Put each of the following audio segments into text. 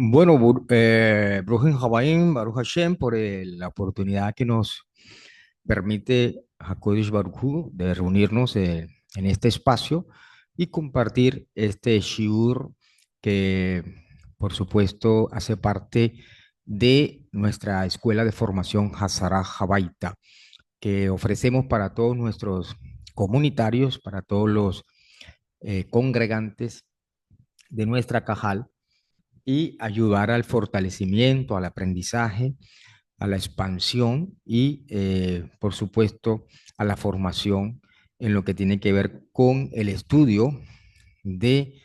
Bueno, Brujen Habayim, Baruch Hashem, por la oportunidad que nos permite HaKodesh Baruj Hu de reunirnos en este espacio y compartir este shiur que, por supuesto, hace parte de nuestra escuela de formación Hazara Habaita, que ofrecemos para todos nuestros comunitarios, para todos los congregantes de nuestra Cajal y ayudar al fortalecimiento, al aprendizaje, a la expansión y, por supuesto, a la formación en lo que tiene que ver con el estudio de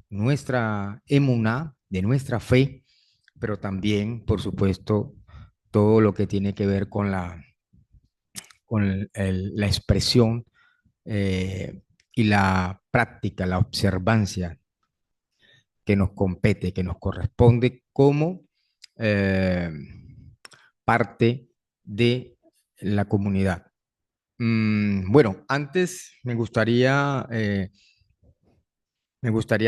nuestra emuná, de nuestra fe, pero también, por supuesto, todo lo que tiene que ver con la expresión y la práctica, la observancia que nos compete, que nos corresponde como eh, parte de la comunidad. Bueno, antes me gustaría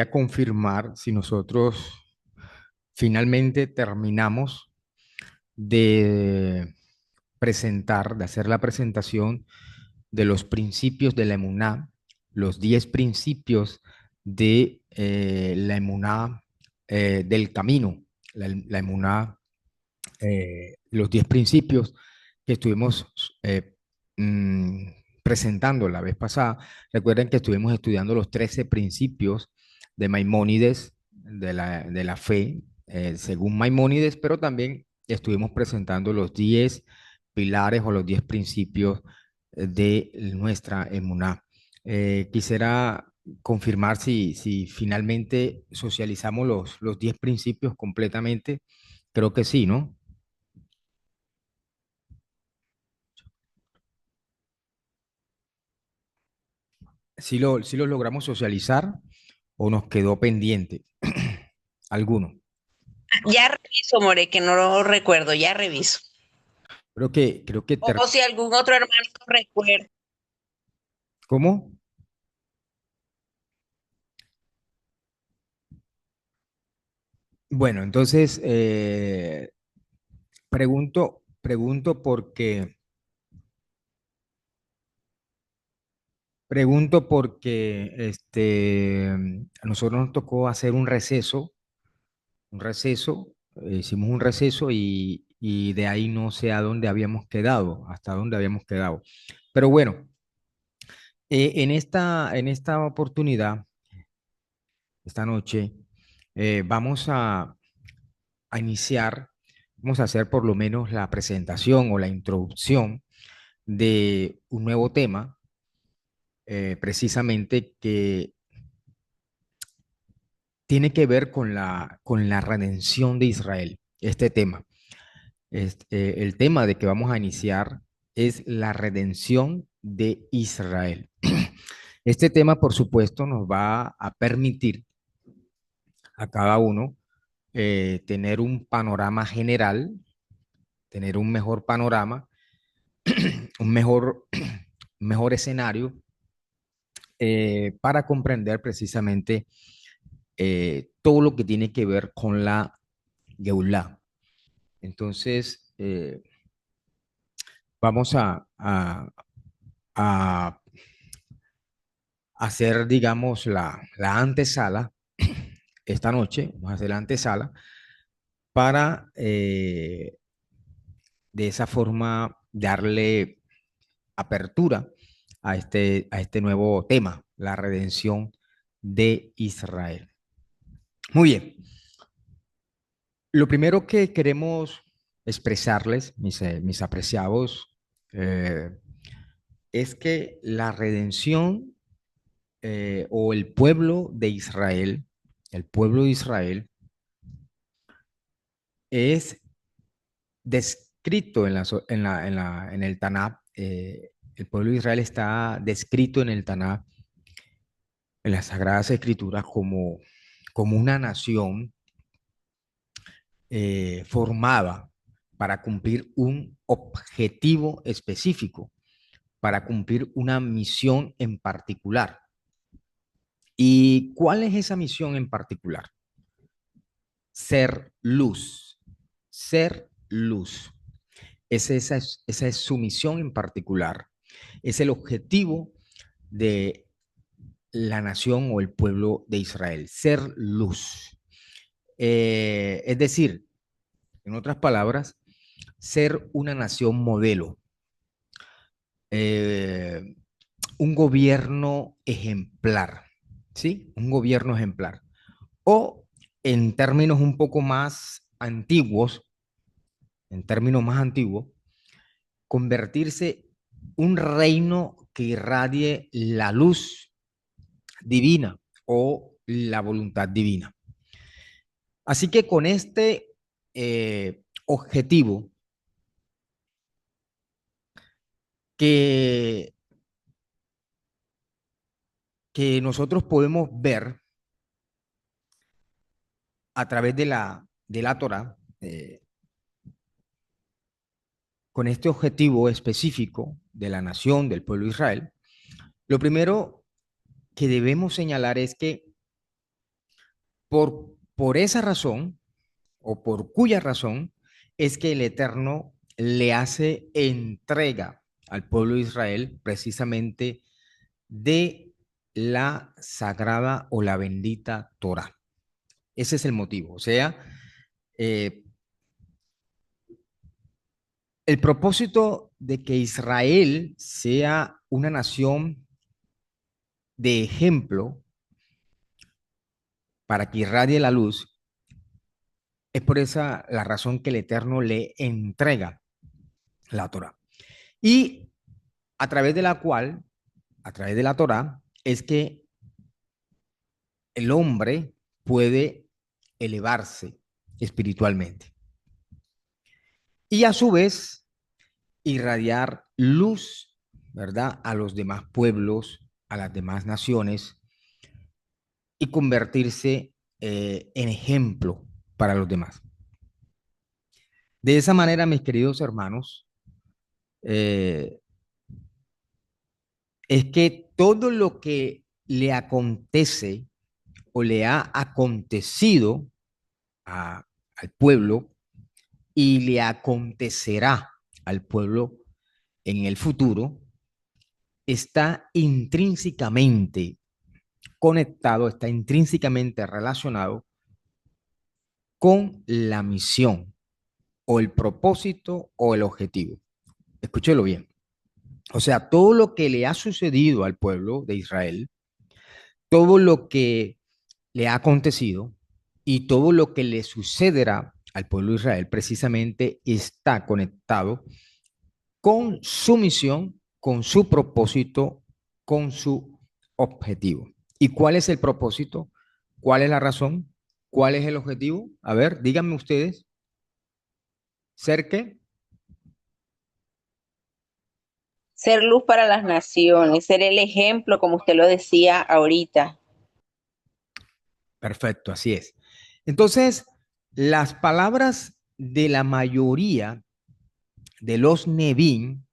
confirmar si nosotros finalmente terminamos de presentar, de hacer la presentación de los principios de la emuná, los 10 principios de la emuná del camino, la emuná, los 10 principios que estuvimos mm, presentando la vez pasada. Recuerden que estuvimos estudiando los 13 principios de Maimónides, de la fe, según Maimónides, pero también estuvimos presentando los 10 pilares o los 10 principios de nuestra emuná. Quisiera confirmar si finalmente socializamos los 10 principios completamente. Creo que sí, ¿no? Si lo logramos socializar o nos quedó pendiente alguno. Ya reviso, More, que no lo recuerdo, ya reviso. Creo que O si algún otro hermano no recuerda. ¿cómo? Bueno, entonces pregunto porque a nosotros nos tocó hacer un receso, hicimos un receso y de ahí no sé a dónde habíamos quedado, hasta dónde habíamos quedado. Pero bueno, en esta oportunidad, esta noche, vamos a iniciar, vamos a hacer por lo menos la presentación o la introducción de un nuevo tema, precisamente que tiene que ver con la redención de Israel. Este tema, el tema de que vamos a iniciar es la redención de Israel. Este tema, por supuesto, nos va a permitir a cada uno tener un panorama general, tener un mejor panorama, un mejor, un mejor escenario para comprender precisamente todo lo que tiene que ver con la Geulah. Entonces, vamos a hacer, digamos, la antesala esta noche, vamos a hacer la antesala para de esa forma darle apertura a este nuevo tema, la redención de Israel. Muy bien, lo primero que queremos expresarles, mis apreciados, eh, es que la redención o el pueblo de Israel es descrito en el Tanakh. El pueblo de Israel está descrito en el Tanakh, en las Sagradas Escrituras, como una nación formada para cumplir un objetivo específico, para cumplir una misión en particular. ¿Y cuál es esa misión en particular? ser luz, ser luz. Esa es su misión en particular. Es el objetivo de la nación o el pueblo de Israel, ser luz. Es decir, en otras palabras, ser una nación modelo, eh, un gobierno ejemplar, ¿sí? Un gobierno ejemplar. O en términos un poco más antiguos, en términos más antiguos, convertirse un reino que irradie la luz divina o la voluntad divina. Así que con este objetivo que, que nosotros podemos ver a través de la Torah, con este objetivo específico de la nación, del pueblo de Israel, lo primero que debemos señalar es que por esa razón, o por cuya razón, es que el Eterno le hace entrega al pueblo de Israel precisamente de la sagrada o la bendita Torah. Ese es el motivo. O sea, eh, el propósito de que Israel sea una nación de ejemplo para que irradie la luz es por esa la razón que el Eterno le entrega la Torah. Y a través de la cual, a través de la Torah, es que el hombre puede elevarse espiritualmente y a su vez irradiar luz, ¿verdad? A los demás pueblos, a las demás naciones y convertirse en ejemplo para los demás. De esa manera, mis queridos hermanos, eh, es que todo lo que le acontece o le ha acontecido al pueblo y le acontecerá al pueblo en el futuro, está intrínsecamente conectado, está intrínsecamente relacionado con la misión o el propósito o el objetivo. Escúchelo bien. O sea, todo lo que le ha sucedido al pueblo de Israel, todo lo que le ha acontecido y todo lo que le sucederá al pueblo de Israel precisamente está conectado con su misión, con su propósito, con su objetivo. ¿Y cuál es el propósito? ¿Cuál es la razón? ¿Cuál es el objetivo? A ver, díganme ustedes. ¿Ser qué? Ser luz para las naciones, ser el ejemplo, como usted lo decía ahorita. Perfecto, así es. Entonces, las palabras de la mayoría de los Nebín,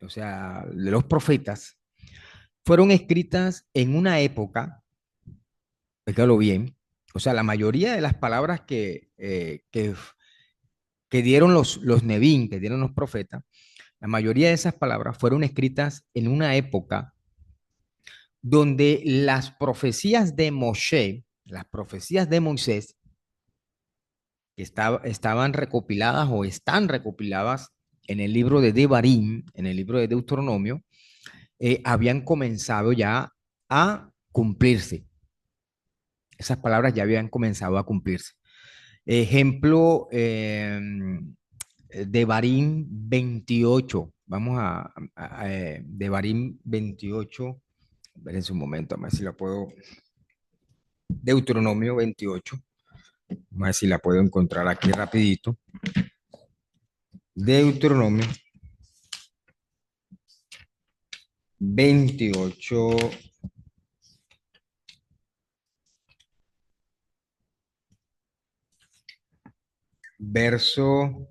o sea, de los profetas, fueron escritas en una época, fíjalo bien, o sea, la mayoría de las palabras que dieron los Nebín, que dieron los profetas, la mayoría de esas palabras fueron escritas en una época donde las profecías de Moshe, las profecías de Moisés, que estaban recopiladas o están recopiladas en el libro de Devarim, en el libro de Deuteronomio, habían comenzado ya a cumplirse. Esas palabras ya habían comenzado a cumplirse. Ejemplo, Devarim 28. Vamos a Devarim 28. Ver en su momento, a ver si la puedo. Deuteronomio 28. Vamos a ver si la puedo encontrar aquí rapidito. Deuteronomio 28, verso,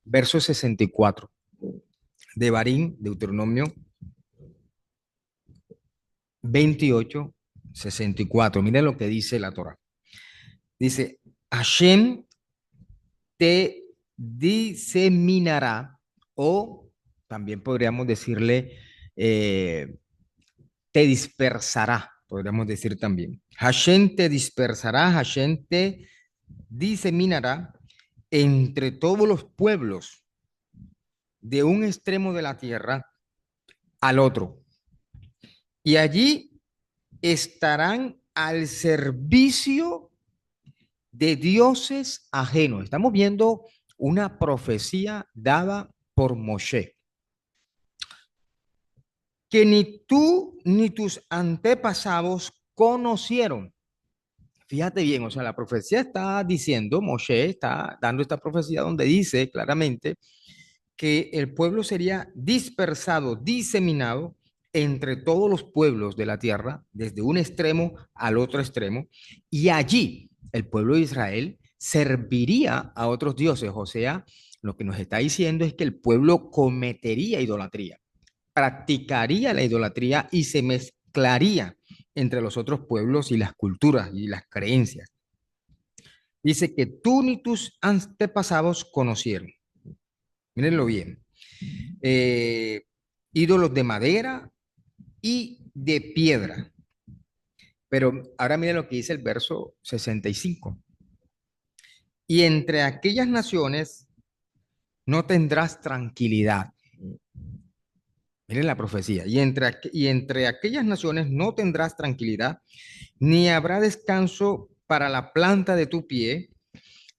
verso 64. Devarim, Deuteronomio 28, 64. Miren lo que dice la Torah. Dice, Hashem te diseminará, o también podríamos decirle, te dispersará, podríamos decir también. Hashem te dispersará, Hashem te diseminará entre todos los pueblos, de un extremo de la tierra al otro. Y allí estarán al servicio de dioses ajenos. Estamos viendo una profecía dada por Moshe, que ni tú ni tus antepasados conocieron. Fíjate bien, o sea, la profecía está diciendo, Moshe está dando esta profecía donde dice claramente que el pueblo sería dispersado, diseminado entre todos los pueblos de la tierra, desde un extremo al otro extremo, y allí el pueblo de Israel serviría a otros dioses. O sea, lo que nos está diciendo es que el pueblo cometería idolatría, practicaría la idolatría y se mezclaría entre los otros pueblos y las culturas y las creencias. Dice que tú ni tus antepasados conocieron. Mírenlo bien. eh, ídolos de madera y de piedra. Pero ahora miren lo que dice el verso 65. Y entre aquellas naciones no tendrás tranquilidad. Miren la profecía. Y entre aquellas naciones no tendrás tranquilidad, ni habrá descanso para la planta de tu pie,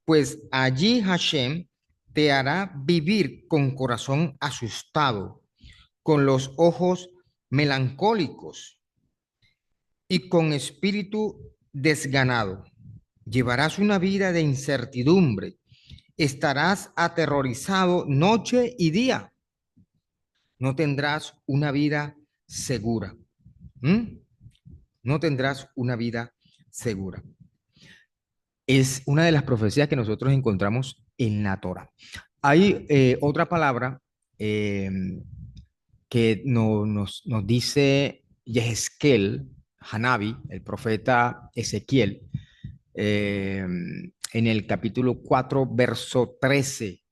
pues allí Hashem te hará vivir con corazón asustado, con los ojos melancólicos y con espíritu desganado. Llevarás una vida de incertidumbre. Estarás aterrorizado noche y día. No tendrás una vida segura. ¿Mm? No tendrás una vida segura. Es una de las profecías que nosotros encontramos en la Torah. Hay otra palabra eh, que nos dice Yehezkel, Hanabi, el profeta Ezequiel, en el capítulo 4 verso 13.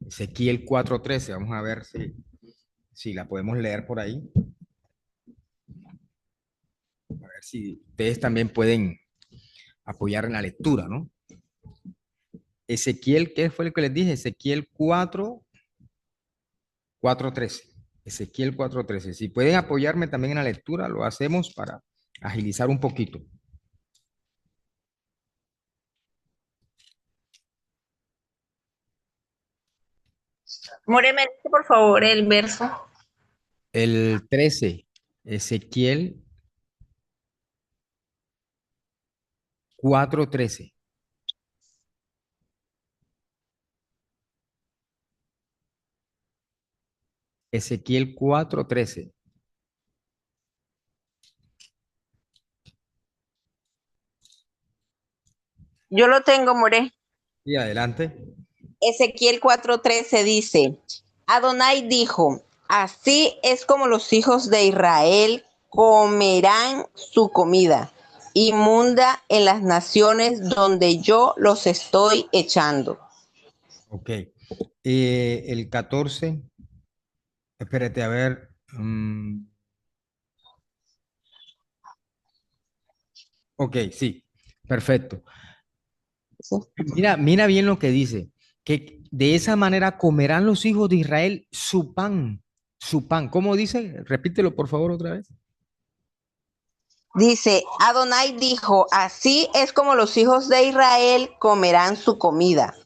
Ezequiel 4:13. Vamos a ver si la podemos leer por ahí. A ver si ustedes también pueden apoyar en la lectura, ¿no? Ezequiel, ¿qué fue lo que les dije? Ezequiel 4:13. Ezequiel 4:13. Si pueden apoyarme también en la lectura, lo hacemos para agilizar un poquito. More, me dice por favor el verso. El 13, Ezequiel 4:13. Ezequiel 4:13. Yo lo tengo, More. Y adelante. Ezequiel 4:13 dice, Adonai dijo, así es como los hijos de Israel comerán su comida inmunda en las naciones donde yo los estoy echando. Ok. El 14. Espérate, a ver. Ok, sí. Perfecto. ¿Sí? Mira bien lo que dice, que de esa manera comerán los hijos de Israel su pan, su pan. ¿Cómo dice? Repítelo por favor otra vez. Dice, Adonai dijo, así es como los hijos de Israel comerán su comida.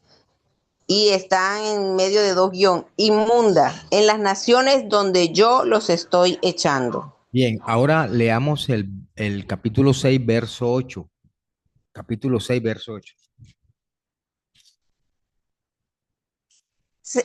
Y están en medio de dos guión, inmunda, en las naciones donde yo los estoy echando. Bien, ahora leamos el capítulo 6 verso 8. Capítulo 6 verso 8.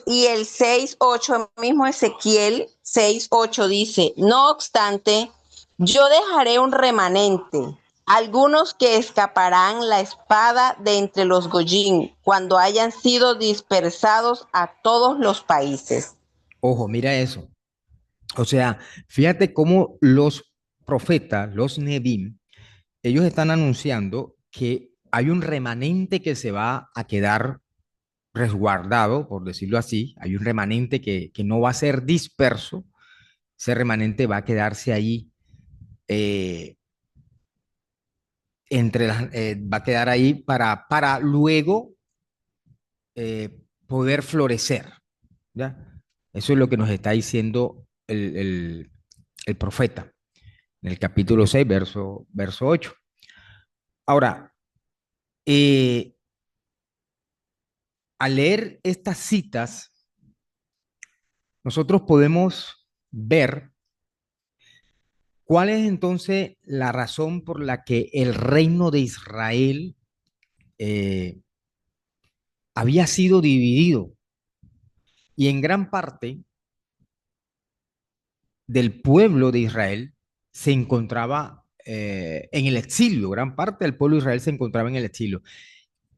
Y el 6:8, mismo Ezequiel 6:8 dice, no obstante, yo dejaré un remanente, algunos que escaparán la espada de entre los Goyim, cuando hayan sido dispersados a todos los países. Ojo, mira eso. O sea, fíjate cómo los profetas, los Nebim, ellos están anunciando que hay un remanente que se va a quedar resguardado, por decirlo así, hay un remanente que no va a ser disperso, ese remanente va a quedarse ahí, eh, va a quedar ahí para luego poder florecer, ¿ya? Eso es lo que nos está diciendo el profeta en el capítulo 6 verso 8. Ahora, eh, al leer estas citas, nosotros podemos ver cuál es entonces la razón por la que el reino de Israel eh, había sido dividido y en gran parte del pueblo de Israel se encontraba en el exilio, gran parte del pueblo de Israel se encontraba en el exilio.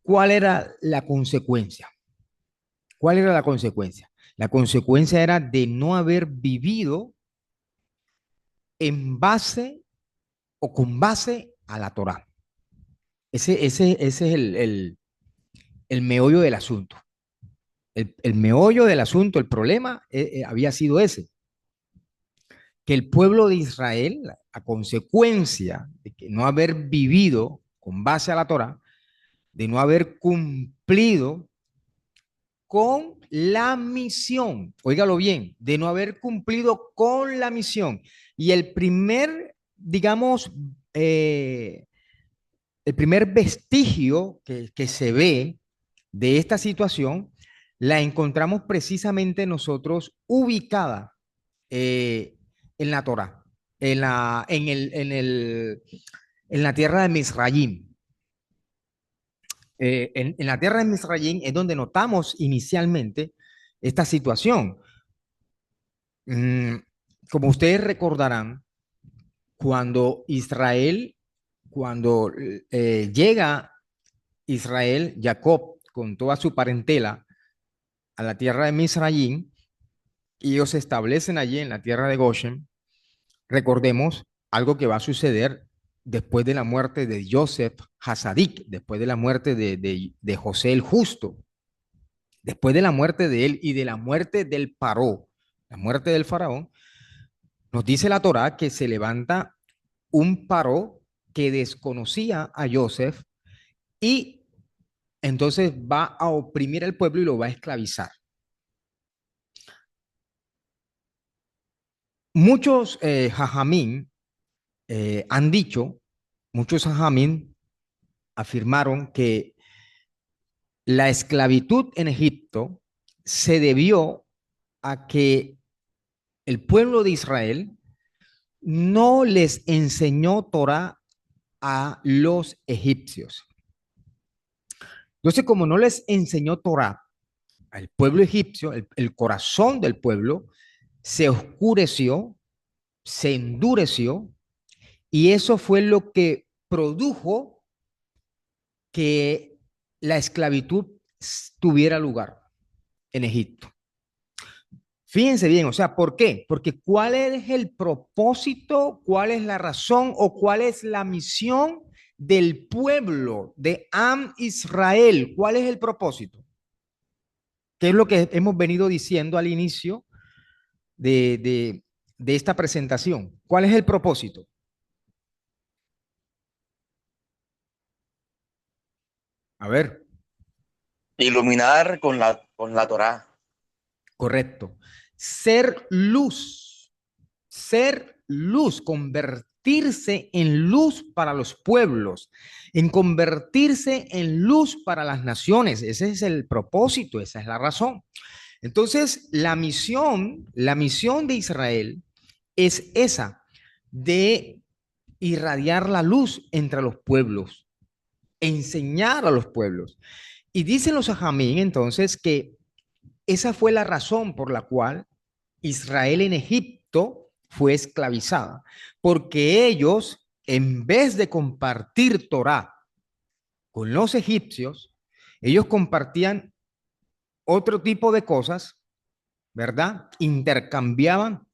¿Cuál era la consecuencia? ¿Cuál era la consecuencia? La consecuencia era de no haber vivido en base o con base a la Torá. Ese es el meollo del asunto. El meollo del asunto, el problema había sido ese, que el pueblo de Israel, a consecuencia de que no haber vivido con base a la Torá, de no haber cumplido con la misión, óigalo bien, de no haber cumplido con la misión. Y el primer, digamos, el primer vestigio que se ve de esta situación la encontramos precisamente nosotros ubicada en la Torah, en la tierra de Misraim. En la tierra de Misraim es donde notamos inicialmente esta situación. Mm, Como ustedes recordarán, cuando Israel, cuando llega Israel, Jacob, con toda su parentela, a la tierra de Misraim, y ellos se establecen allí en la tierra de Goshen, recordemos algo que va a suceder después de la muerte de Joseph Hasadik, después de la muerte de José el Justo, después de la muerte de él y de la muerte del Paró, la muerte del faraón, nos dice la Torá que se levanta un Paró que desconocía a Joseph y entonces va a oprimir al pueblo y lo va a esclavizar. Muchos jajamín han dicho, muchos jajamín afirmaron que la esclavitud en Egipto se debió a que el pueblo de Israel no les enseñó Torah a los egipcios. Entonces, como no les enseñó Torah al pueblo egipcio, el corazón del pueblo se oscureció, se endureció, y eso fue lo que produjo que la esclavitud tuviera lugar en Egipto. Fíjense bien, o sea, ¿por qué? Porque ¿cuál es el propósito, cuál es la razón o cuál es la misión del pueblo de Am Israel? ¿Cuál es el propósito? ¿Qué es lo que hemos venido diciendo al inicio de esta presentación? ¿Cuál es el propósito? A ver, Iluminar con la Torá. correcto. Ser luz, convertirse en luz para los pueblos, en convertirse en luz para las naciones. Ese es el propósito, esa es la razón. Entonces, la misión de Israel es esa, de irradiar la luz entre los pueblos, enseñar a los pueblos. Y dicen los ajamín entonces que esa fue la razón por la cual Israel en Egipto fue esclavizada, porque ellos, en vez de compartir Torah con los egipcios, ellos compartían otro tipo de cosas, ¿verdad? Intercambiaban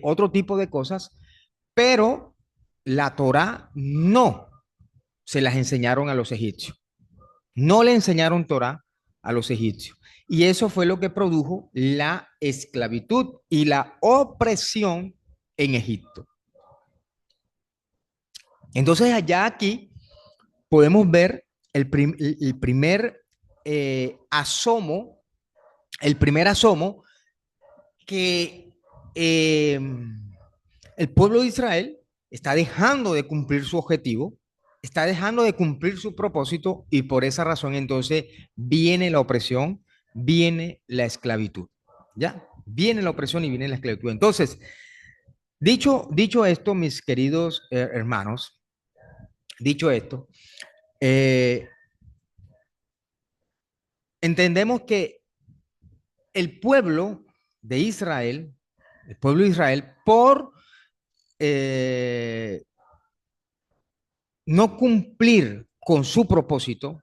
otro tipo de cosas, pero la Torah no. se las enseñaron a los egipcios. No le enseñaron Torá a los egipcios. Y eso fue lo que produjo la esclavitud y la opresión en Egipto. Entonces, allá aquí podemos ver el primer asomo, el primer asomo que el pueblo de Israel está dejando de cumplir su objetivo, está dejando de cumplir su propósito y por esa razón entonces viene la opresión, viene la esclavitud. ¿Ya? Viene la opresión y viene la esclavitud. Entonces, dicho esto, mis queridos hermanos, dicho esto, eh, entendemos que el pueblo de Israel, el pueblo de Israel, por eh, no cumplir con su propósito,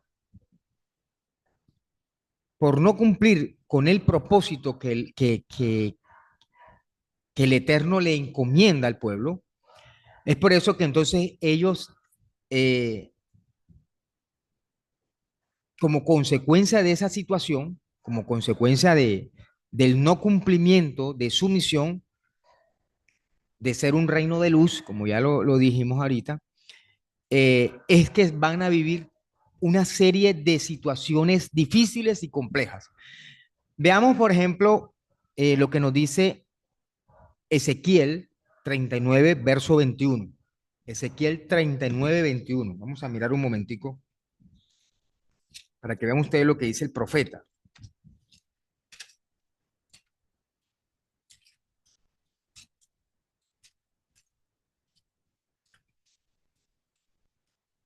por no cumplir con el propósito que el Eterno le encomienda al pueblo, es por eso que entonces ellos, eh, como consecuencia de esa situación, como consecuencia del no cumplimiento de su misión, de ser un reino de luz, como ya lo dijimos ahorita, es que van a vivir una serie de situaciones difíciles y complejas. Veamos, por ejemplo, lo que nos dice Ezequiel 39, verso 21. Ezequiel 39, 21. Vamos a mirar un momentico para que vean ustedes lo que dice el profeta.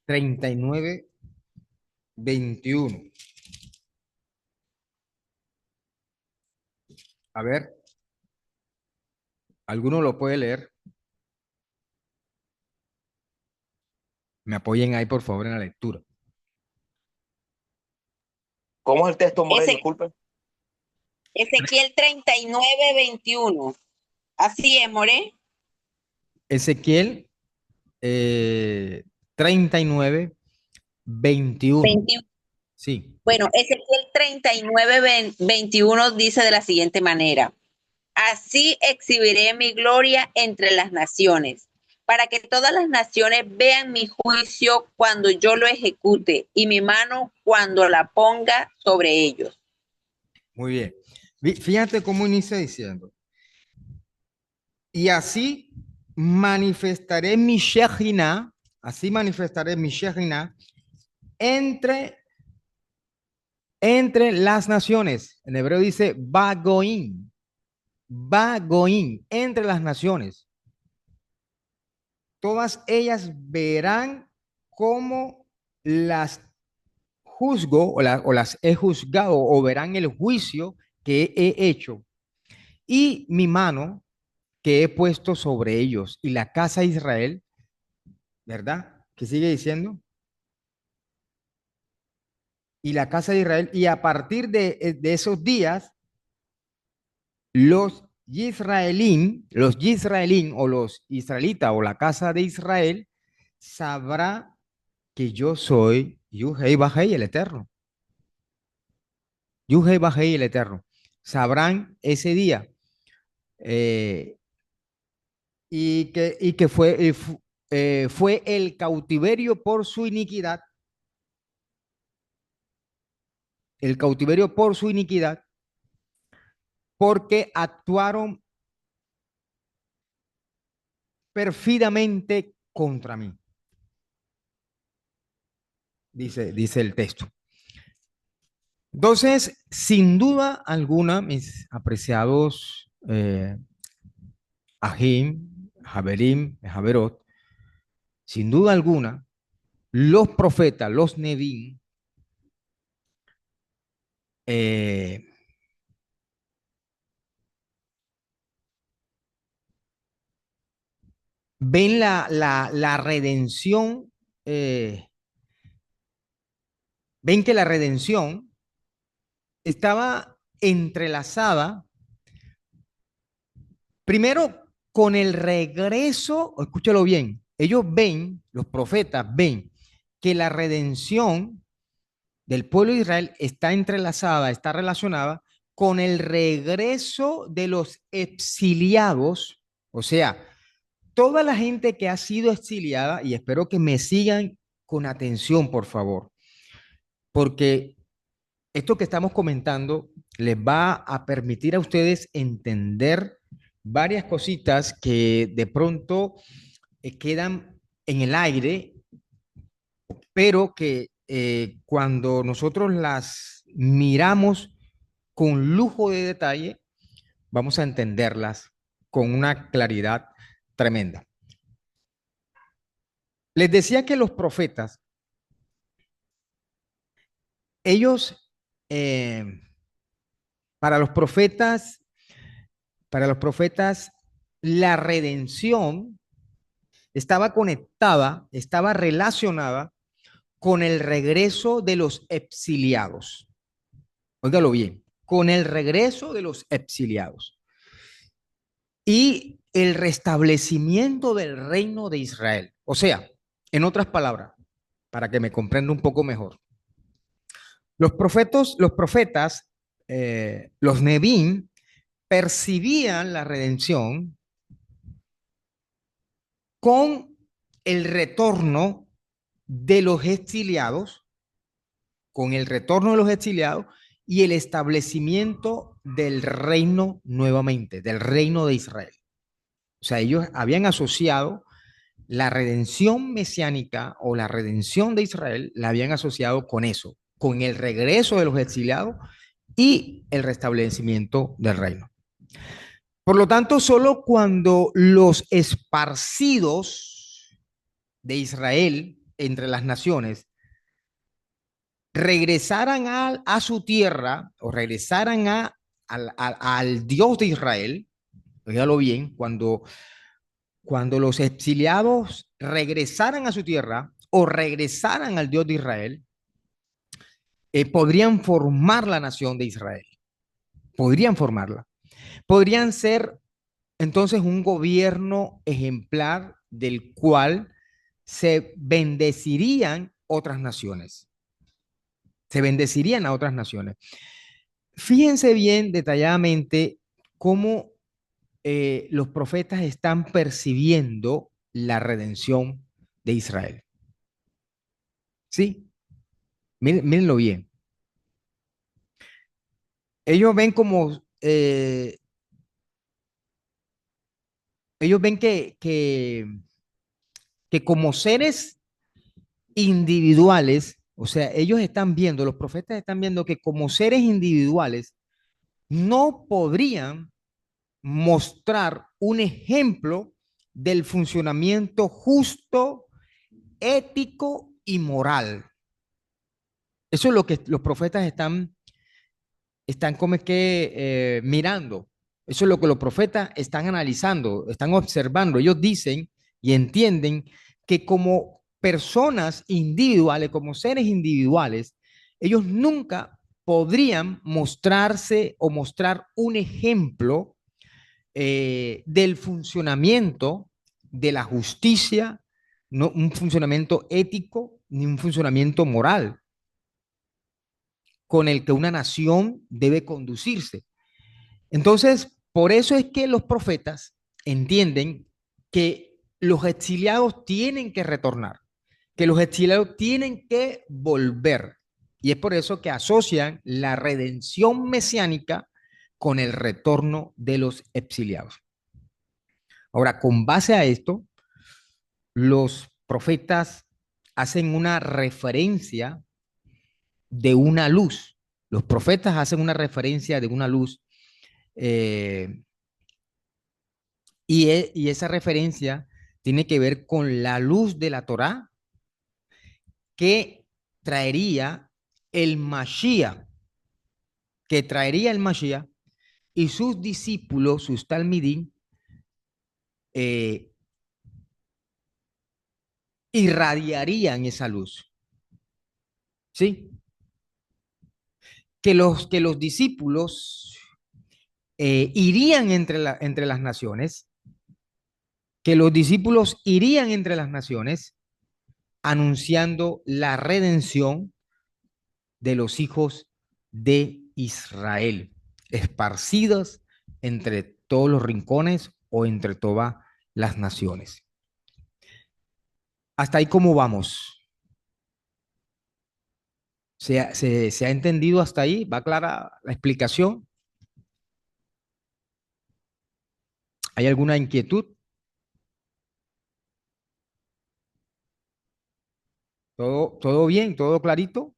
39, 21. A ver, ¿alguno lo puede leer? Me apoyen ahí, por favor, en la lectura. ¿Cómo es el texto, More? Ese- Disculpe. Ezequiel 39, 21. Así es, More. Ezequiel 39, 21. 21. Sí, Bueno, Ezequiel 39, 21 dice de la siguiente manera. Así exhibiré mi gloria entre las naciones, para que todas las naciones vean mi juicio cuando yo lo ejecute y mi mano cuando la ponga sobre ellos. muy bien. Fíjate cómo inicia diciendo, y así manifestaré mi Shekhinah entre, entre las naciones. En hebreo dice Bagoim, Bagoim, entre las naciones. Todas ellas verán cómo las juzgo o las he juzgado o verán el juicio que he hecho y mi mano que he puesto sobre ellos y la casa de Israel, ¿verdad? ¿Qué sigue diciendo? Y la casa de Israel, y a partir de esos días, los Yisraelín o los israelitas o la casa de Israel sabrá que yo soy Yuhei Bajei el Eterno. Yuhei Bajei el Eterno. Sabrán ese día. Eh, y que fue el cautiverio por su iniquidad, el cautiverio por su iniquidad, porque actuaron perfidamente contra mí, dice el texto. Entonces, sin duda alguna, mis apreciados Ahim, Jaberim, Jaberot, sin duda alguna, los profetas, los Nedim, eh, ven la redención, ven que la redención estaba entrelazada primero con el regreso, escúchalo bien, ellos ven, los profetas ven que la redención del pueblo de Israel está entrelazada, está relacionada con el regreso de los exiliados, o sea, toda la gente que ha sido exiliada, y espero que me sigan con atención, por favor, porque esto que estamos comentando les va a permitir a ustedes entender varias cositas que de pronto quedan en el aire, pero que cuando nosotros las miramos con lujo de detalle, vamos a entenderlas con una claridad tremenda. Les decía que los profetas, ellos, eh, para los profetas, para los profetas, la redención estaba conectada, estaba relacionada con el regreso de los exiliados. Óigalo bien, con el regreso de los exiliados y el restablecimiento del reino de Israel. O sea, en otras palabras, para que me comprenda un poco mejor, los Nevi'im percibían la redención con el retorno de los exiliados, con el retorno de los exiliados y el establecimiento del reino nuevamente, del reino de Israel. O sea, ellos habían asociado la redención mesiánica o la redención de Israel, la habían asociado con eso, con el regreso de los exiliados y el restablecimiento del reino. Por lo tanto, solo cuando los esparcidos de Israel entre las naciones regresaran a su tierra o regresaran al Dios de Israel, oígalo bien, cuando los exiliados regresaran a su tierra o regresaran al Dios de Israel, podrían formar la nación de Israel, podrían formarla, podrían ser entonces un gobierno ejemplar del cual se bendecirían otras naciones, se bendecirían a otras naciones. Fíjense bien detalladamente cómo los profetas están percibiendo la redención de Israel. ¿Sí? Mírenlo bien. Ellos ven como, ellos ven que como seres individuales, o sea, ellos están viendo, los profetas están viendo que como seres individuales no podrían mostrar un ejemplo del funcionamiento justo, ético y moral. Eso es lo que los profetas están como que mirando. Eso es lo que los profetas están analizando, están observando. Ellos dicen y entienden que como personas individuales, como seres individuales, ellos nunca podrían mostrarse o mostrar un ejemplo del funcionamiento de la justicia, no un funcionamiento ético ni un funcionamiento moral con el que una nación debe conducirse. Entonces, por eso es que los profetas entienden que los exiliados tienen que retornar, que los exiliados tienen que volver. Y es por eso que asocian la redención mesiánica con el retorno de los exiliados. Ahora, con base a esto, los profetas hacen una referencia de una luz. Los profetas hacen una referencia de una luz eh, y esa referencia tiene que ver con la luz de la Torá que traería el Mashiach, que traería el Mashiach y sus discípulos, sus talmidim, eh, irradiarían esa luz. ¿Sí? Que los discípulos irían entre las naciones, que los discípulos irían entre las naciones anunciando la redención de los hijos de Israel, esparcidos entre todos los rincones o entre todas las naciones. Hasta ahí, ¿cómo vamos? ¿Se ha entendido hasta ahí? ¿Va clara la explicación? ¿Hay alguna inquietud? ¿Todo bien? ¿Todo clarito?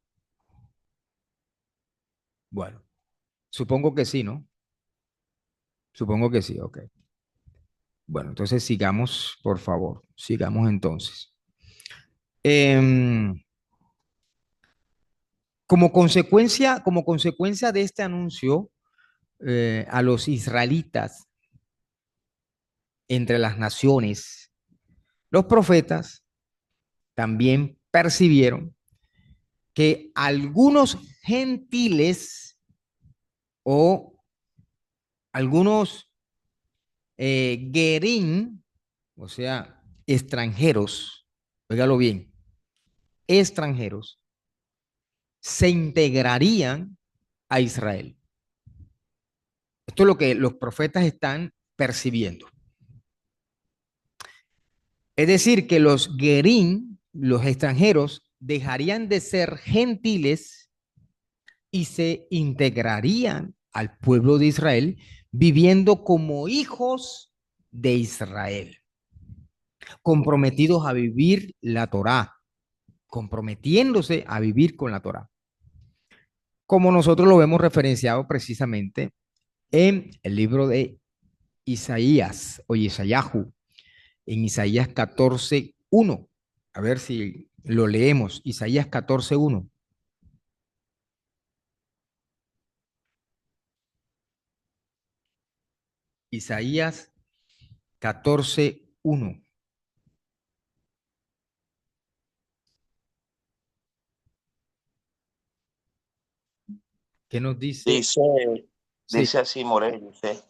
Bueno, supongo que sí, ¿no? Supongo que sí, ok. Bueno, entonces sigamos, por favor. Sigamos entonces. Em, como consecuencia de este anuncio a los israelitas entre las naciones, los profetas también percibieron que algunos gentiles o algunos gerín, o sea, extranjeros, óigalo bien, extranjeros, se integrarían a Israel. Esto es lo que los profetas están percibiendo. Es decir, que los gerín, los extranjeros, dejarían de ser gentiles y se integrarían al pueblo de Israel, viviendo como hijos de Israel, comprometidos a vivir la Torá, comprometiéndose a vivir con la Torá, como nosotros lo vemos referenciado precisamente en el libro de Isaías o Isayahu, en Isaías 14:1. A ver si lo leemos, Isaías 14:1. Isaías 14:1. ¿Qué nos dice? Dice, Sí, dice así Morel, dice,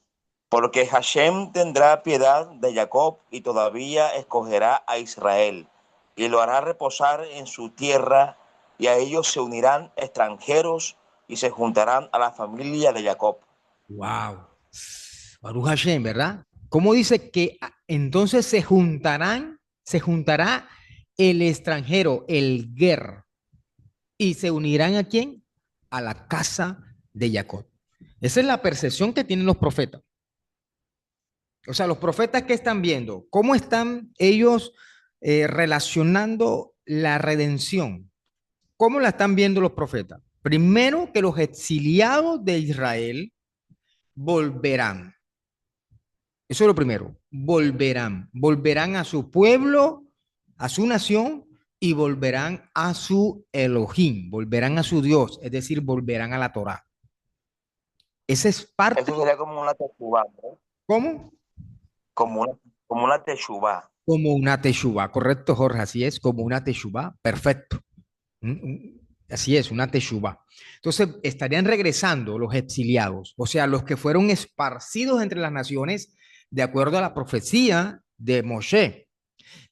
porque Hashem tendrá piedad de Jacob y todavía escogerá a Israel y lo hará reposar en su tierra y a ellos se unirán extranjeros y se juntarán a la familia de Jacob. wow. Baruch Hashem, ¿verdad? ¿Cómo dice que entonces se juntará el extranjero, el ger, y se unirán a quién? A la casa de Jacob. Esa es la percepción que tienen los profetas. O sea, los profetas que están viendo, ¿cómo están ellos relacionando la redención? ¿Cómo la están viendo los profetas? Primero, que los exiliados de Israel volverán. Eso es lo primero. Volverán. Volverán a su pueblo, a su nación y volverán a su Elohim. Volverán a su Dios. Es decir, volverán a la Torá. Esa es parte. Esto sería como una teshuvá, ¿no? ¿Cómo? Como una, como una teshuvá. Como una teshuvá. Correcto, Jorge. Así es, como una teshuvá. Perfecto. Así es, una teshuvá. Entonces, estarían regresando los exiliados, o sea, los que fueron esparcidos entre las naciones, de acuerdo a la profecía de Moshe,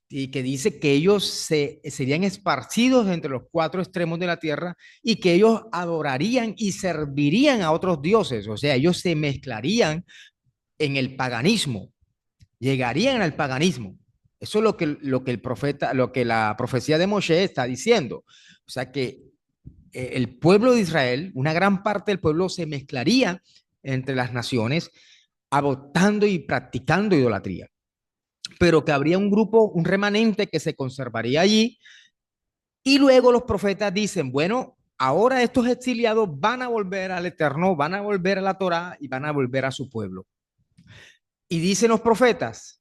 y que dice que ellos serían esparcidos entre los cuatro extremos de la tierra y que ellos adorarían y servirían a otros dioses, o sea, ellos se mezclarían en el paganismo, llegarían al paganismo. Eso es lo que el profeta, lo que la profecía de Moshe está diciendo. O sea que el pueblo de Israel, una gran parte del pueblo se mezclaría entre las naciones, adoptando y practicando idolatría, pero que habría un grupo, un remanente que se conservaría allí, y luego los profetas dicen, bueno, ahora estos exiliados van a volver al Eterno, van a volver a la Torá y van a volver a su pueblo. Y dicen los profetas,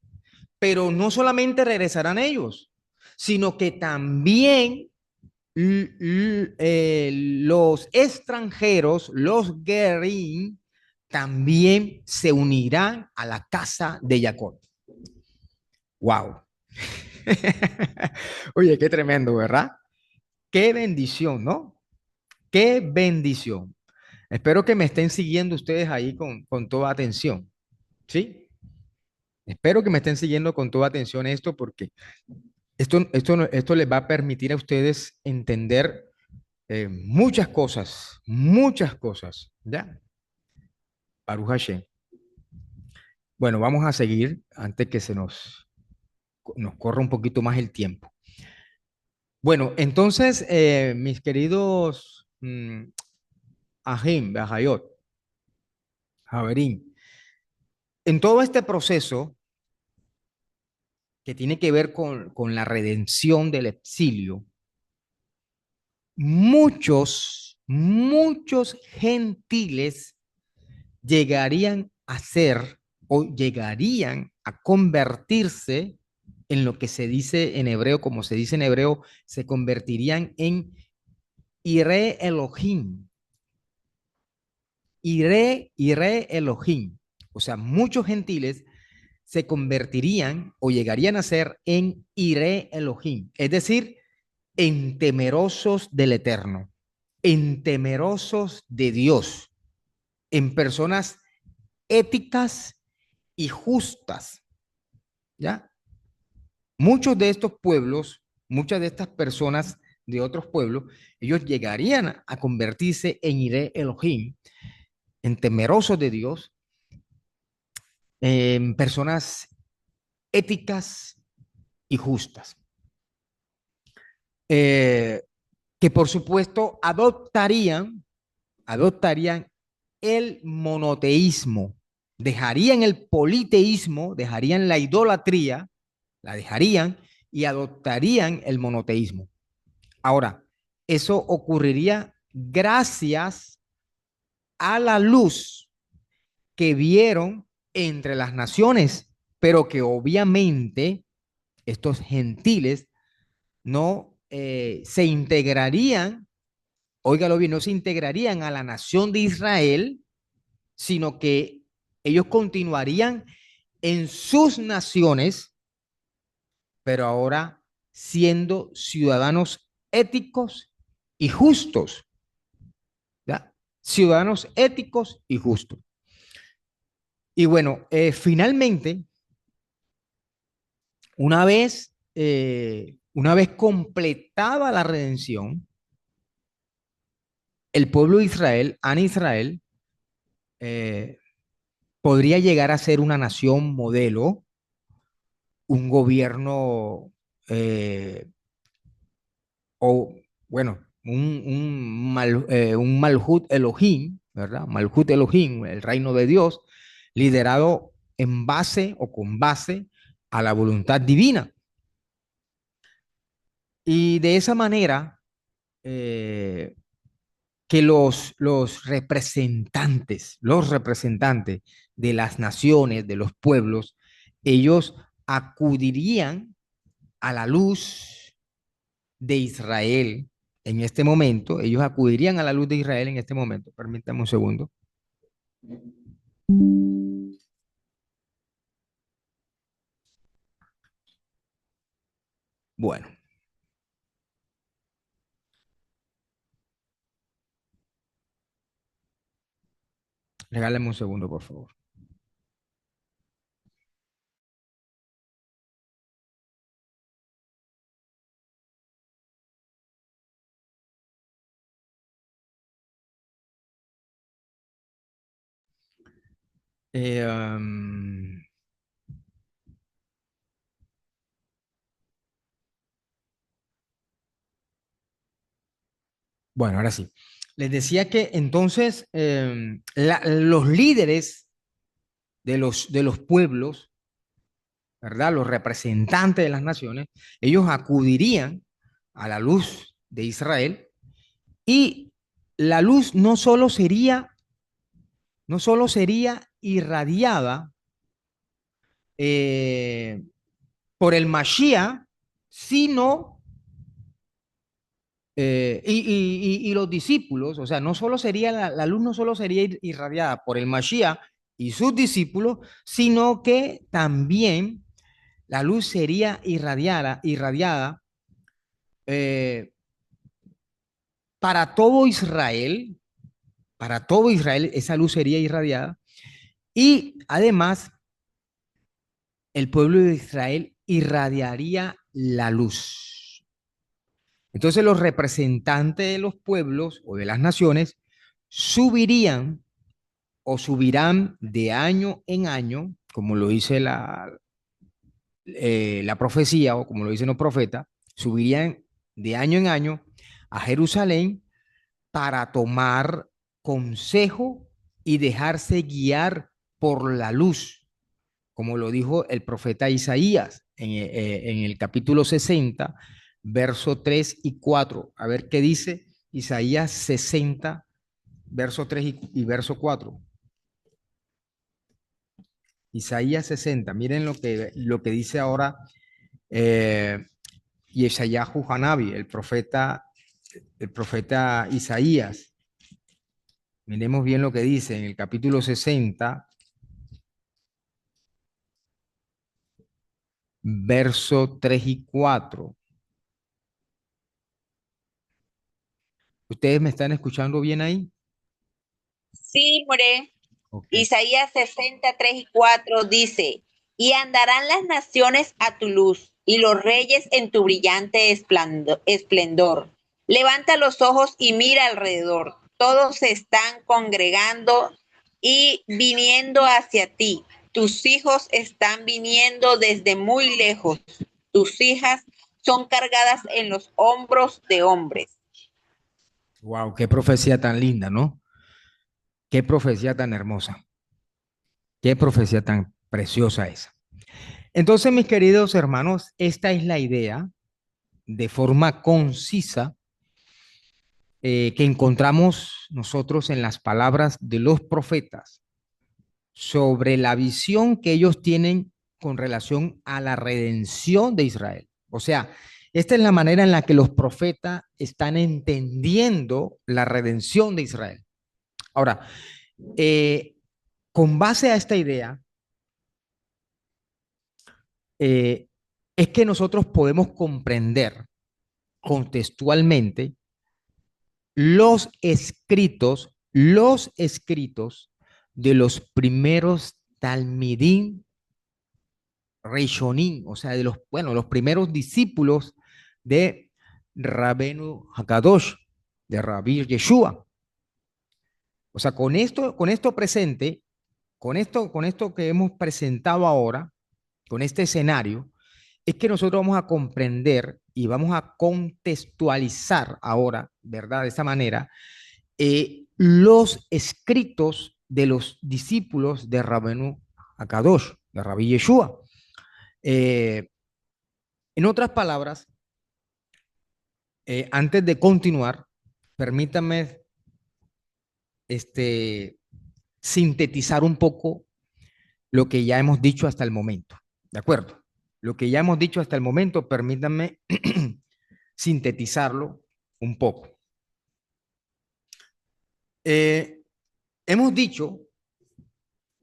pero no solamente regresarán ellos, sino que también los extranjeros, los gerín, también se unirán a la casa de Jacob. Wow. Oye, qué tremendo, ¿verdad? Qué bendición, ¿no? Qué bendición. Espero que me estén siguiendo ustedes ahí con toda atención, ¿sí? Espero que me estén siguiendo con toda atención esto porque Esto les va a permitir a ustedes entender muchas cosas, ¿ya? Baruch Hashem. Bueno, vamos a seguir antes que nos corra un poquito más el tiempo. Bueno, entonces, mis queridos Ahim, Behayot, Javerín, en todo este proceso que tiene que ver con la redención del exilio, muchos gentiles llegarían a ser o llegarían a convertirse en lo que se dice en hebreo, como se dice en hebreo, se convertirían en Ire Elohim. Ire Elohim. O sea, muchos gentiles se convertirían o llegarían a ser en Ire Elohim, es decir, en temerosos del Eterno, en temerosos de Dios, en personas éticas y justas, ¿ya? Muchos de estos pueblos, muchas de estas personas de otros pueblos, ellos llegarían a convertirse en Ire Elohim, en temerosos de Dios, en personas éticas y justas, eh, que por supuesto adoptarían el monoteísmo, dejarían el politeísmo, dejarían la idolatría, la dejarían y adoptarían el monoteísmo. Ahora, eso ocurriría gracias a la luz que vieron entre las naciones, pero que obviamente estos gentiles no se integrarían, óigalo bien, no se integrarían a la nación de Israel, sino que ellos continuarían en sus naciones, pero ahora siendo ciudadanos éticos y justos, ¿ya? Ciudadanos éticos y justos. Y bueno, finalmente, una vez completada la redención, el pueblo de Israel, An Israel, eh, podría llegar a ser una nación modelo, un gobierno o, bueno, un Malhut Elohim, ¿verdad? Malhut Elohim, el reino de Dios, liderado en base o con base a la voluntad divina. Y de esa manera, eh, que los representantes de las naciones, de los pueblos, ellos acudirían a la luz de Israel en este momento, ellos acudirían a la luz de Israel en este momento. Permítame un segundo. Bueno, regálame un segundo, por favor. Eh, um, bueno, ahora sí. Les decía que entonces los líderes de los pueblos, ¿verdad? Los representantes de las naciones, ellos acudirían a la luz de Israel y la luz no solo sería irradiada eh, por el Mashiach, sino, y los discípulos, o sea, no solo sería la luz no solo sería irradiada por el Mashiach y sus discípulos, sino que también la luz sería irradiada eh, para todo Israel, para todo Israel, esa luz sería irradiada. Y además, el pueblo de Israel irradiaría la luz. Entonces los representantes de los pueblos o de las naciones subirían o subirán de año en año, como lo dice la profecía o como lo dicen los profetas, subirían de año en año a Jerusalén para tomar consejo y dejarse guiar por la luz, como lo dijo el profeta Isaías en el capítulo 60, verso 3 y 4. A ver qué dice Isaías 60, verso 3 y verso 4. Isaías 60, miren lo que dice ahora eh, Yeshayahu Hanabi, el profeta Isaías. Miremos bien lo que dice en el capítulo 60, verso 3 y 4. ¿Ustedes me están escuchando bien ahí? Sí, More. Ok. Isaías 63:4 dice, y andarán las naciones a tu luz y los reyes en tu brillante esplendor. Levanta los ojos y mira alrededor. Todos se están congregando y viniendo hacia ti. Tus hijos están viniendo desde muy lejos. Tus hijas son cargadas en los hombros de hombres. Wow, qué profecía tan linda, ¿no? Qué profecía tan hermosa. Qué profecía tan preciosa esa. Entonces, mis queridos hermanos, esta es la idea de forma concisa que encontramos nosotros en las palabras de los profetas sobre la visión que ellos tienen con relación a la redención de Israel. O sea, esta es la manera en la que los profetas están entendiendo la redención de Israel. Ahora, eh, con base a esta idea, eh, es que nosotros podemos comprender contextualmente los escritos de los primeros Talmidim Rishonim, o sea, los primeros discípulos de Rabenu Hakadosh, de Rabbi Yeshua. O sea, con esto presente, con esto que hemos presentado ahora, con este escenario, es que nosotros vamos a comprender y vamos a contextualizar ahora, ¿verdad? De esta manera, los escritos de los discípulos de Rabenu Hakadosh, de Rabbi Yeshua. Eh, en otras palabras, antes de continuar, permítame este, sintetizar un poco lo que ya hemos dicho hasta el momento. ¿De acuerdo? Lo que ya hemos dicho hasta el momento, permítanme sintetizarlo un poco. Hemos dicho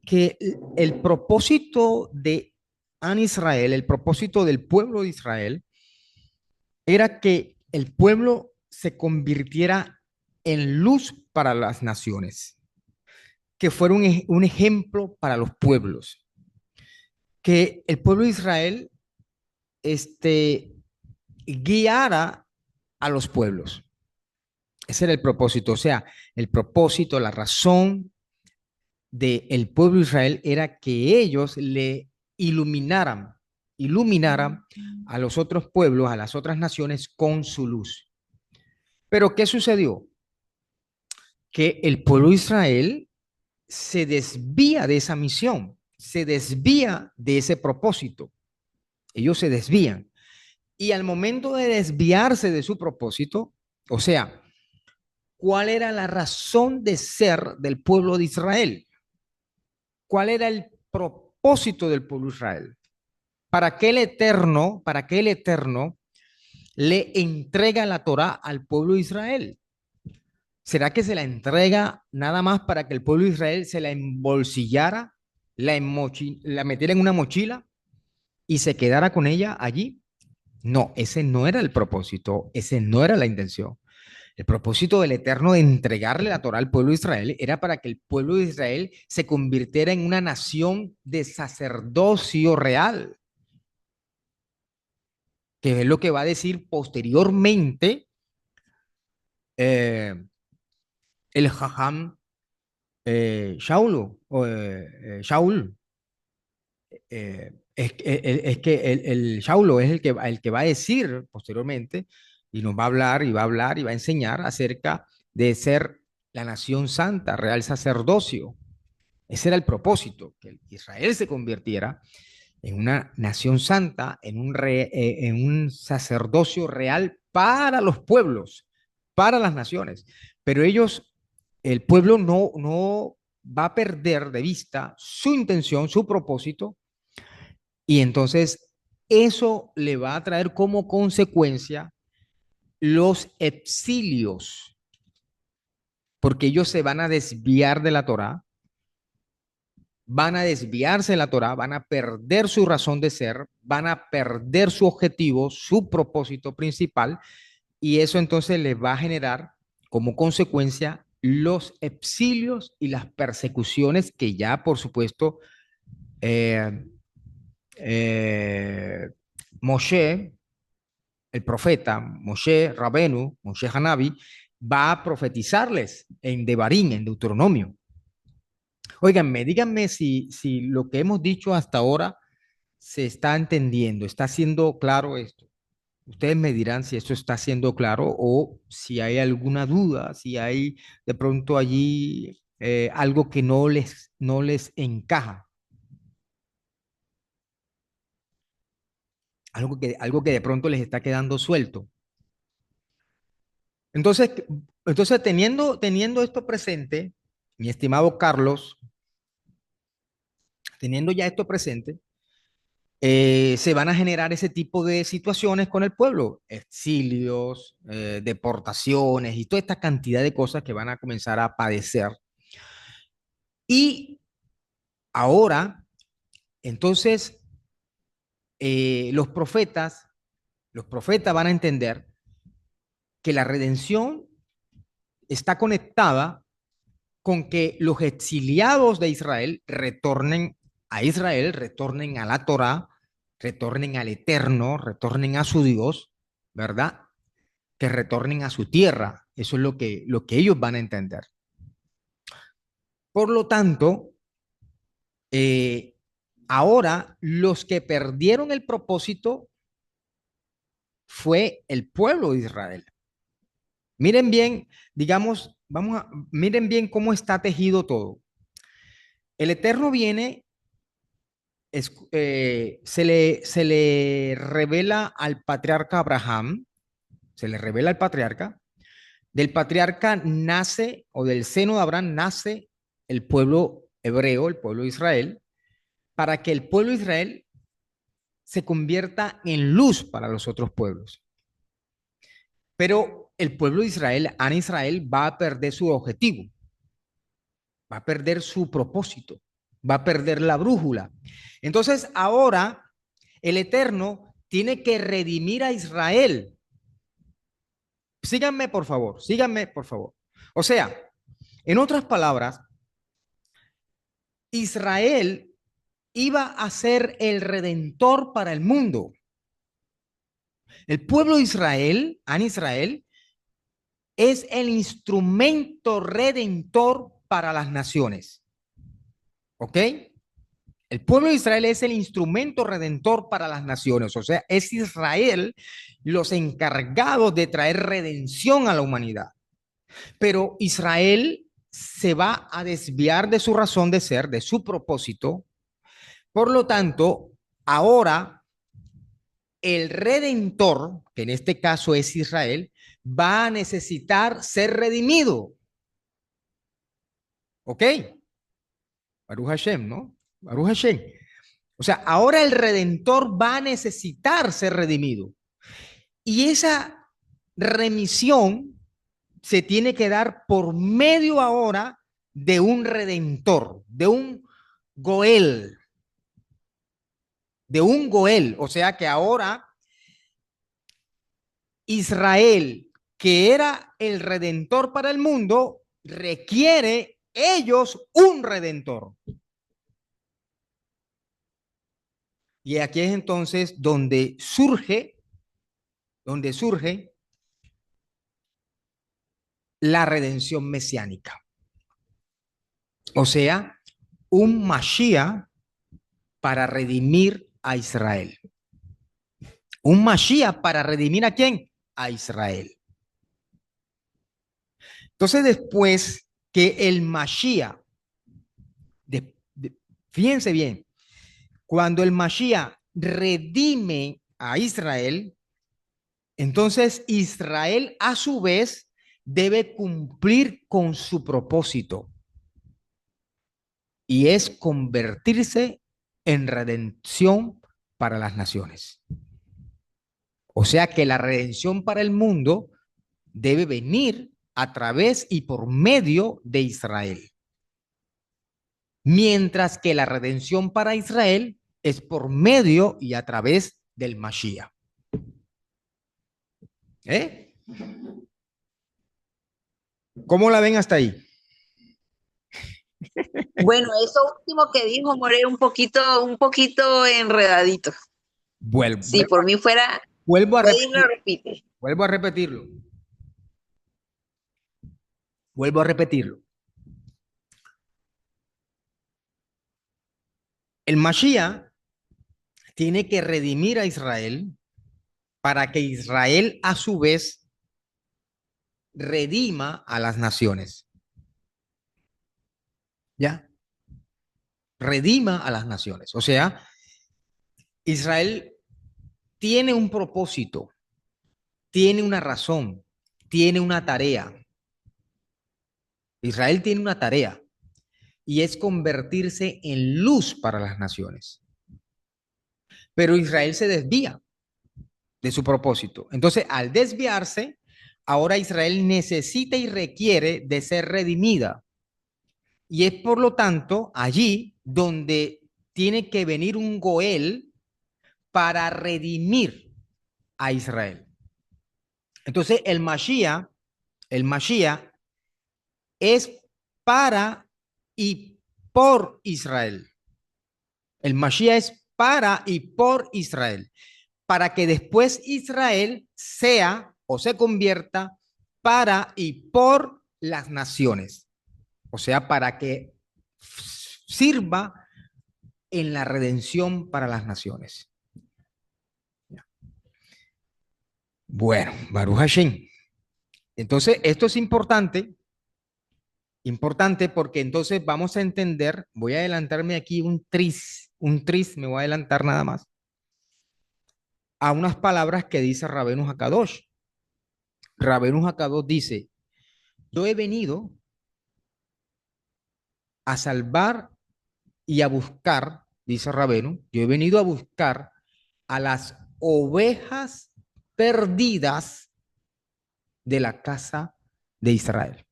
que el propósito de An Israel, el propósito del pueblo de Israel, era que el pueblo se convirtiera en luz para las naciones, que fuera un ejemplo para los pueblos, que el pueblo de Israel guiara a los pueblos. Ese era el propósito, o sea, el propósito, la razón del pueblo de Israel era que ellos le iluminaran a los otros pueblos, a las otras naciones con su luz. Pero ¿qué sucedió? Que el pueblo de Israel se desvía de esa misión, se desvía de ese propósito. Ellos se desvían. Y al momento de desviarse de su propósito, o sea, ¿cuál era la razón de ser del pueblo de Israel? ¿Cuál era el propósito del pueblo de Israel? ¿Para qué el Eterno le entrega la Torá al pueblo de Israel? ¿Será que se la entrega nada más para que el pueblo de Israel se la embolsillara, la metiera en una mochila y se quedara con ella allí? No, ese no era el propósito, ese no era la intención. El propósito del Eterno de entregarle la Torá al pueblo de Israel era para que el pueblo de Israel se convirtiera en una nación de sacerdocio real. que es lo que va a decir posteriormente eh, el Jajam Shaul. Es que el Shaulo es el que va a decir posteriormente y nos va a hablar y va a hablar y va a enseñar acerca de ser la nación santa, real sacerdocio. Ese era el propósito, que Israel se convirtiera en una nación santa, en un sacerdocio real para los pueblos, para las naciones. Pero ellos, el pueblo no va a perder de vista su intención, su propósito, y entonces eso le va a traer como consecuencia los exilios, porque ellos se van a desviar de la Torá, van a desviarse de la Torá, van a perder su razón de ser, van a perder su objetivo, su propósito principal, y eso entonces les va a generar como consecuencia los exilios y las persecuciones que ya, por supuesto, eh, eh, Moshe, el profeta, Moshe Rabenu, Moshe Hanabi, va a profetizarles en Devarim, en Deuteronomio. Óiganme, díganme si lo que hemos dicho hasta ahora se está entendiendo, está siendo claro esto. Ustedes me dirán si esto está siendo claro o si hay alguna duda, si hay de pronto allí algo que no les encaja, algo que de pronto les está quedando suelto. Entonces, teniendo esto presente, mi estimado Carlos, teniendo ya esto presente, se van a generar ese tipo de situaciones con el pueblo, exilios, deportaciones y toda esta cantidad de cosas que van a comenzar a padecer. Y ahora, entonces, los profetas van a entender que la redención está conectada con que los exiliados de Israel, retornen a la Torá, retornen al Eterno, retornen a su Dios, ¿verdad? Que retornen a su tierra. Eso es lo que ellos van a entender. Por lo tanto, eh, ahora los que perdieron el propósito fue el pueblo de Israel. Miren bien, digamos, miren bien cómo está tejido todo. El Eterno viene, se le revela al patriarca Abraham, se le revela al patriarca, del patriarca nace, o del seno de Abraham nace el pueblo hebreo, el pueblo de Israel, para que el pueblo de Israel se convierta en luz para los otros pueblos. Pero el pueblo de Israel, Ana Israel, va a perder su objetivo, va a perder su propósito, va a perder la brújula. Entonces ahora el Eterno tiene que redimir a Israel. Síganme, por favor, síganme, por favor. O sea, en otras palabras, Israel iba a ser el redentor para el mundo. El pueblo de Israel, An Israel, es el instrumento redentor para las naciones. ¿Ok? El pueblo de Israel es el instrumento redentor para las naciones. O sea, es Israel los encargados de traer redención a la humanidad. Pero Israel se va a desviar de su razón de ser, de su propósito. Por lo tanto, ahora el redentor, que en este caso es Israel, va a necesitar ser redimido. ¿Ok? Baruch Hashem, ¿no? Baruch Hashem. O sea, ahora el redentor va a necesitar ser redimido. Y esa remisión se tiene que dar por medio ahora de un redentor, de un Goel, O sea que ahora Israel, que era el redentor para el mundo, requiere ellos un redentor. Y aquí es entonces donde surge donde surge la redención mesiánica. O sea, un Mashiach para redimir a Israel. Un Mashiach para redimir ¿a quién? A Israel. Entonces, después que el Mashiach, fíjense bien, cuando el Mashiach redime a Israel, entonces Israel a su vez debe cumplir con su propósito y es convertirse en redención para las naciones. O sea que la redención para el mundo debe venir a través y por medio de Israel. Mientras que la redención para Israel es por medio y a través del Mashiach. ¿Eh? ¿Cómo la ven hasta ahí? Bueno, eso último que dijo, More, un poquito enredadito. Si por mí fuera, vuelvo a puede y me lo repetir, repite. vuelvo a repetirlo. Vuelvo a repetirlo. El Mashiach tiene que redimir a Israel para que Israel a su vez redima a las naciones. ¿Ya? Redima a las naciones. O sea, Israel tiene un propósito, tiene una razón, tiene una tarea. Israel tiene una tarea y es convertirse en luz para las naciones. Pero Israel se desvía de su propósito. Entonces, al desviarse, ahora Israel necesita y requiere de ser redimida. Y es por lo tanto allí donde tiene que venir un Goel para redimir a Israel. Entonces, el Mashiach es para y por Israel. El Mashiach es para y por Israel, para que después Israel sea o se convierta para y por las naciones. O sea, para que sirva en la redención para las naciones. Bueno, Baruch Hashem. Entonces, esto es importante porque entonces vamos a entender, voy a adelantarme aquí un tris, me voy a adelantar nada más, a unas palabras que dice Rabbeinu Hakadosh. Rabbeinu Hakadosh dice, yo he venido a salvar y a buscar, dice Rabenu, yo he venido a buscar a las ovejas perdidas de la casa de Israel.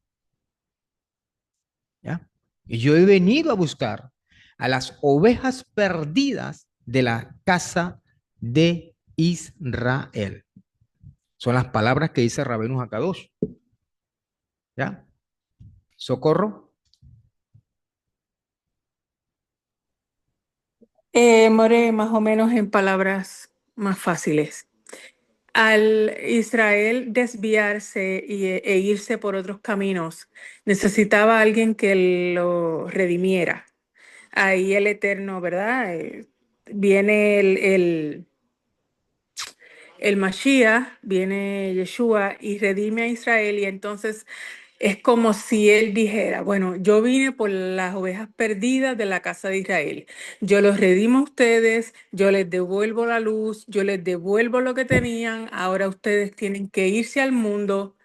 ¿Ya? Y yo he venido a buscar a las ovejas perdidas de la casa de Israel. Son las palabras que dice Rabenu Hakadosh. ¿Ya? Socorro. More, más o menos en palabras más fáciles. Al Israel desviarse e irse por otros caminos, necesitaba alguien que lo redimiera. Ahí el Eterno, ¿verdad? Viene el Mashiach, viene Yeshua y redime a Israel y entonces es como si él dijera, bueno, yo vine por las ovejas perdidas de la casa de Israel. Yo los redimo a ustedes, yo les devuelvo la luz, yo les devuelvo lo que tenían. Ahora ustedes tienen que irse al mundo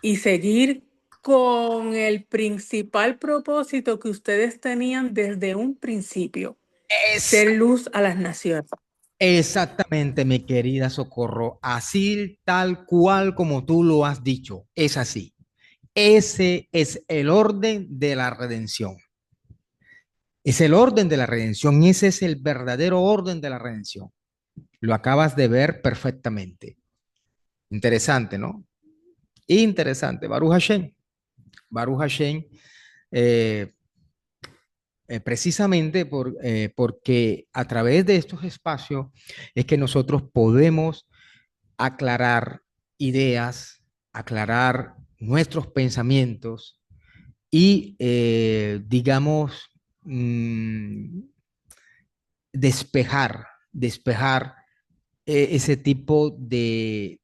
y seguir con el principal propósito que ustedes tenían desde un principio, Es ser luz a las naciones. exactamente, mi querida Socorro. Así tal cual como tú lo has dicho. Es así. Ese es el orden de la redención. Es el orden de la redención. Ese es el verdadero orden de la redención. Lo acabas de ver perfectamente. Interesante, ¿no? Interesante. Baruch Hashem. Baruch Hashem. eh, precisamente porque a través de estos espacios es que nosotros podemos aclarar ideas, aclarar nuestros pensamientos y, digamos, mm, despejar ese tipo de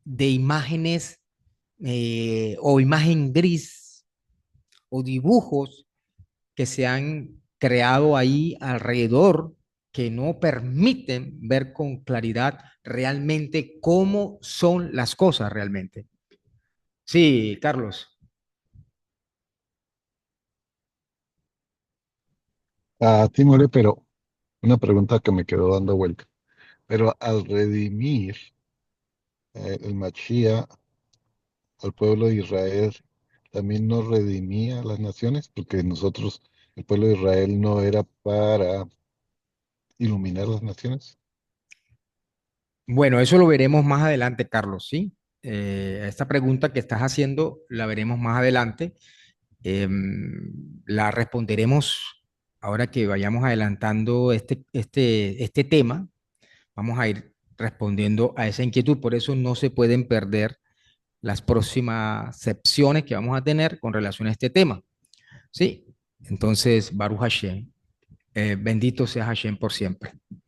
imágenes o imagen gris o dibujos que se han creado ahí alrededor que no permiten ver con claridad realmente cómo son las cosas realmente. Sí, Carlos. A ti, More, pero una pregunta que me quedó dando vuelta. Pero al redimir el Mashiach al pueblo de Israel, también no redimía a las naciones, porque nosotros, el pueblo de Israel no era para iluminar las naciones. Bueno, eso lo veremos más adelante, Carlos, ¿sí? Esta pregunta que estás haciendo la veremos más adelante. La responderemos ahora que vayamos adelantando este tema. Vamos a ir respondiendo a esa inquietud. Por eso no se pueden perder las próximas secciones que vamos a tener con relación a este tema. Sí, entonces, Baruch Hashem, bendito sea Hashem por siempre.